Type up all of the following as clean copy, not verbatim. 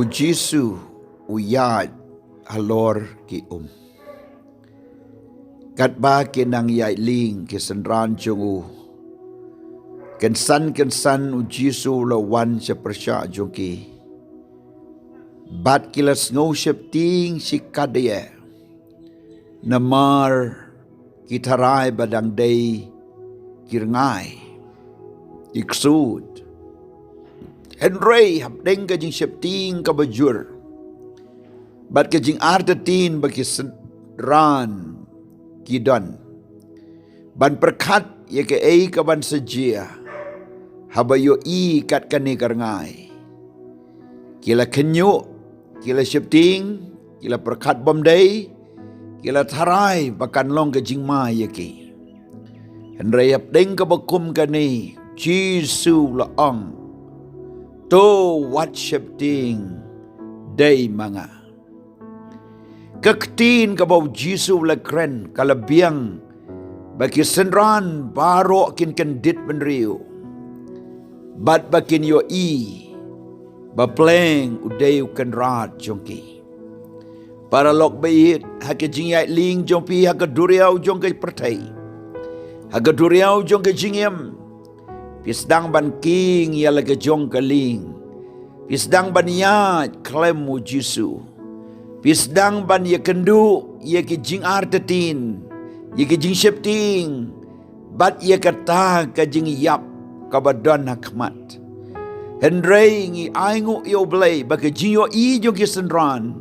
Jisu uyat halor ki kat ba kinang yai ling ki senran jungu kensan Jisu lawan sepersya jungki bat kilas ngau ting si kadye namar kitarai badang day kirngai iksud Henry habdeng ka jing septing ka bajur. Bat ka jing ardatin bagi sedran kidan. Ban perkat ya ke ei ka ban sejia. Habayo i kat kani karngai. Kila kenyu, kila septing, kila perkat bomday, kila tarai bakan long ka jing ma ya ke. Henry habdeng ka bakum kani Jisu laang. To what shifting day mga. Kaktin kabaw Jisu lakren kalabiang bagi senran baro kin kendit benriu. Bat bakin yo bapleng udayu kenrat jongki. Para lok bayit hake jingyai ling jongpi hake duriau jongki pertai. Hake duriau jongki jingyam. Pisdang ban king ia lagi jong keling. Pisdang ban ya klemu Jisu. Pisdang ban ya kendu ia ki jing artetin. Ia ki jing septing. Bat ia kata ka jing yap kabadan hakmat. Hendrei ngi aingu yo blay bagi jing yo i jong ki senran.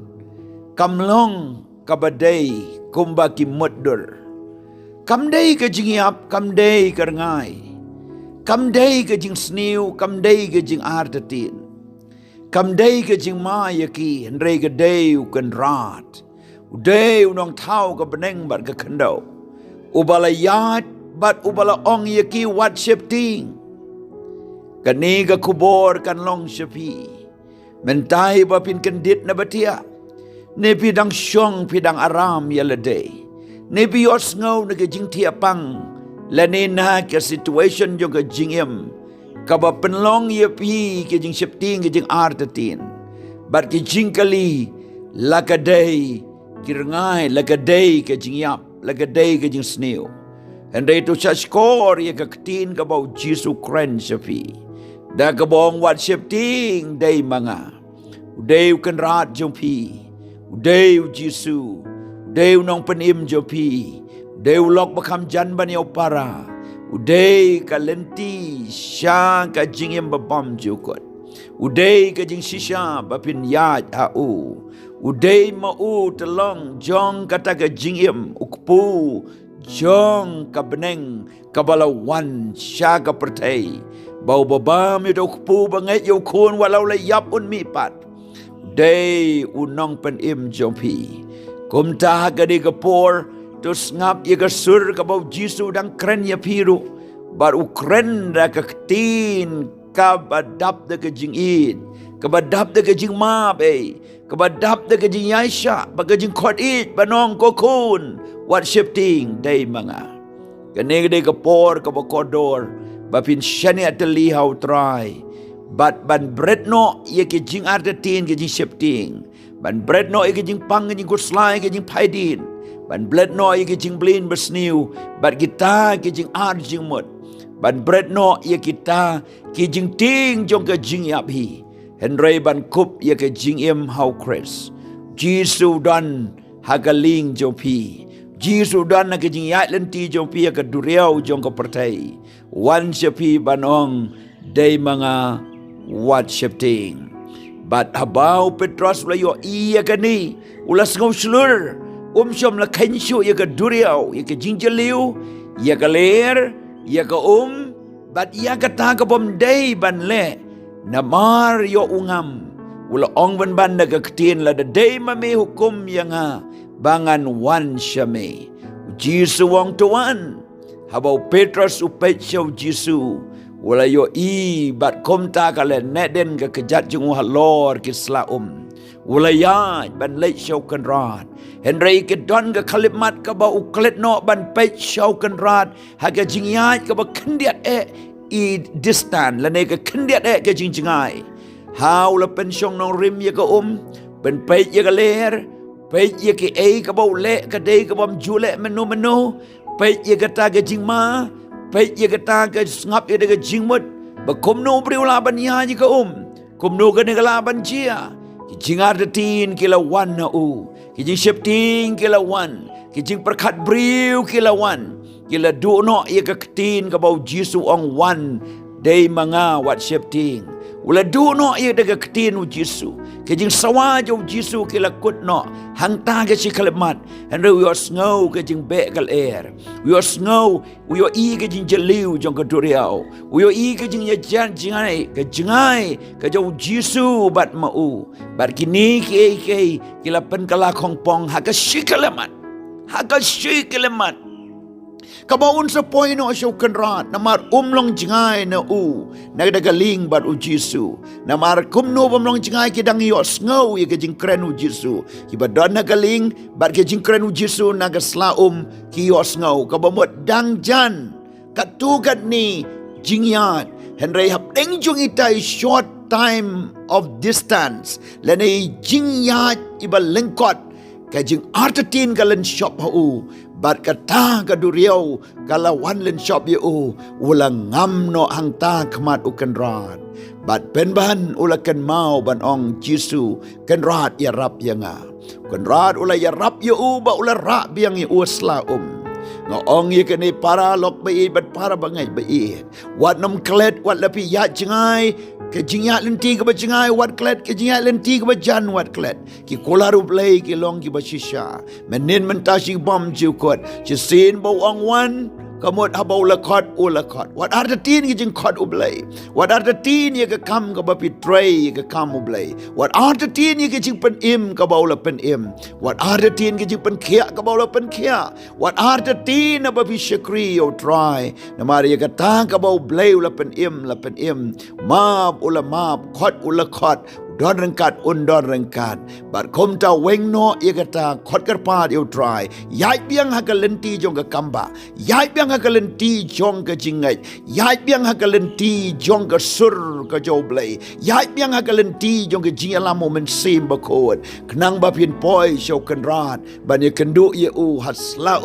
Kamlong kabadai kumbaki muddur. Kamdai ka jing yap kamdai karngai. Kamday ke jing sniu, kamday ke jing ardatin. Kamday ke jing mayaki, hendray ke day ukan rat. Uday unong tau ke beneng bat ke kendau. Ubala yat, bat ubala ong yaki wat shifting. Kani ke kubor kan long syapi. Mentai bapin kendit na batia. Ni pidang syong pidang aram yaladay. Ni piyos ngaw na ke jing tiapang. Lanina ke situation jong ke jingem kaba penlong ye pi ke jing septing ke jing artatin bat ke jing kali lakadai kirngai lakadai ke jing yap lakadai ke jing sneu hendai tu skor ye ke ketin ke bau Jisu kren sepi da ke bong wat septing dai manga udai kan rat jong pi udai Jisu udai nong penim jong pi Deu lok bakam jan baniau para. Udai ka lenti sya ka jingem babam jukot. Udai ka jing sisya bapin yad au. Udai mau telong jong kata ka jingem ukpu. Jong ka beneng kabalawan sya ka pertai. Bau babam yu ukpu banget yu kun walau layap un mipat. Udai unong penim jompi. Kumta ka di kapor. Terus ngap ia kesur kabau Jisu dan keren ya piru. Baru keren dah ketin kabadap dah kejingin. Kabadap dah kejing map Kabadap dah kejing Yaisha. Bagajing kot it banong kokun. What shifting day mga. Kene gede kapor kabakodor. Bapin syani ateli how try. Bat ban bretno ia kejing artetin kejing shifting. Ban bretno ia kejing pang kejing kuslai kejing paidin. Ban bled no ia kejing blin bersniu. Bat kita kejing ar jing mut. Ban bread no ia kita kejing ting jong kejing yaphi. Henry ban kup ia kejing im hau kres. Jisu dan hagaling jong pi. Jisu dan na kejing yat lenti jong pi ia keduriau jong ke pertai. Wan syapi banong day mga wat shifting. Bat habau Petros ulayo ia kani. Ulas ngau selur. Syom la kensyo ya ke duriau, ya ke jingjeliu, ya ke ler, ya ke bat ya ke ta ke bomday ban le, namar yo ungam, ula ong ban na ke ketin la day mame hukum yang ha, bangan wan syame. Jisu wong tuan, habau Petrus upet syau Jisu, ula yo bat komta kale neden ke kejat jungu halor kisla Ulayat ban leit syau kan rat. Henry ke don ke kalimat ke ba uklet no ban peit syau kan rat. Haga jingyat ke ba kendiat i distan. Lane ke kendiat ke jingjingai. How la pensiong nong rim ye ka ben pay ye ka ler, pay ye ki ay ka bau le ka day ka bam jule menu, pay ye ka ta ka jing ma, pay ye ka ta ka ngap ye ka jing mut, ba kum no priu laban ya ye ka kum no ka ne ka laban chia, ki jing ardatin ki la wan na ki jing shepting ki la wan, ki jing perkat briu ki la wan, ki la du no ye ka ketin ka bau Jisu ong wan, day mga wat shepting. Ula du no ia daga ketin u Jisu. Ke jing sawa jo Jisu ke la kut no. Hang ta ke si kalemat. And we are snow ke jing be kal air. We are snow. We are i ke jing jeliu jong ke duriau. We are i ke jing ya jan jingai. Ke jingai ke jo Jisu bat mau. Bat kini ke la pen kala kong pong haka si kalemat. Haka si kalemat. Kabaun sa poy no asyaw kanrat, namar umlong jingay na nagdagaling bat u Jisu. Namar kumno bamlong jingay kidang yos ngaw ya kajing kren u Jisu. Kibadon nagaling bat kajing kren u Jisu nagaslaum ki yos ngaw. Kabamot dang jan katugat ni jingyat. Henry hap tengjong itay short time of distance. Lanay jingyat iba lengkot. Kajing artatin kalen shop hau. Bat kata kaduriau kalawan len shop yu ulang ngam no hang ta kemat ukan rat. Bat penban ulakan mau ban ong Jisu kan rat ya rap ya nga. Kan rat ula ya rap yu ba ula rap biang yu usla Ngong ye kene para lok bai bat para bangai bai. Wat nom klet wat lapi ya jengai ke jingat lenti ke bajengai wat klet ke jingat lenti ke bajan wat klet ki kolaru play ki long ki basisha menin mentasi bom jukot ci sin bau ang wan kamot habau lakot ulakot wat arta tin ki jing kot ublay wat arta tin ye ke kam ka bapi tray ye ke kam ublay wat arta tin ye ke jing pen im ka bau la pen im wat arta tin ki jing pen khia ka bau la pen khia wat arta tin na bapi shakri o try na mari ye ka ta ka bau blay la pen im mab ula mab kot ulakot don rengkat don rengkat bat kom ta weng no ye kata khot kar pa eu try yai biang ha kalenti jong ka kamba yai biang ha kalenti jong ka jingai yai biang ha kalenti jong ka sur ka joblay yai biang ha kalenti jong ka jingala moment sim ba khot knang ba pin poi show kan rat ban ye kendu ye hasla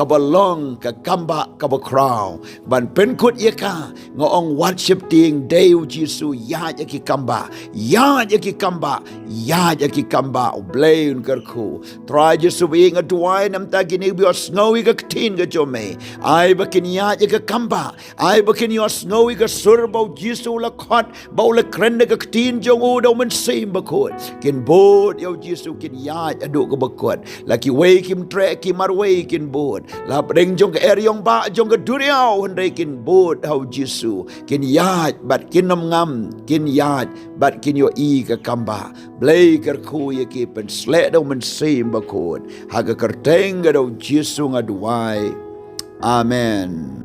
ka balong ka kamba ka ba crow ban pen kut ye ka ngong worship ting deu Jisu ya ki kamba ya ki kamba oblain karku try Jisu being a duai nam ta gini bi snowy ka tin ka jome ai bakin ya ka kamba ai bakin yo snowy ka surbo Jisu la khot ba la kren ka tin jong u do men sim ba khot kin bod yo Jisu kin ya adu ka bakot la ki we kim tre ki mar we kin bod la breng jong ka eryong ba jong ka duriao handai kin bod how Jisu kin ya bat kin nam ngam kin ya bat kin yo ka kamba blay karku ye ki pen sled do men sim bakot haga kerteng do Jisu ngaduai amen.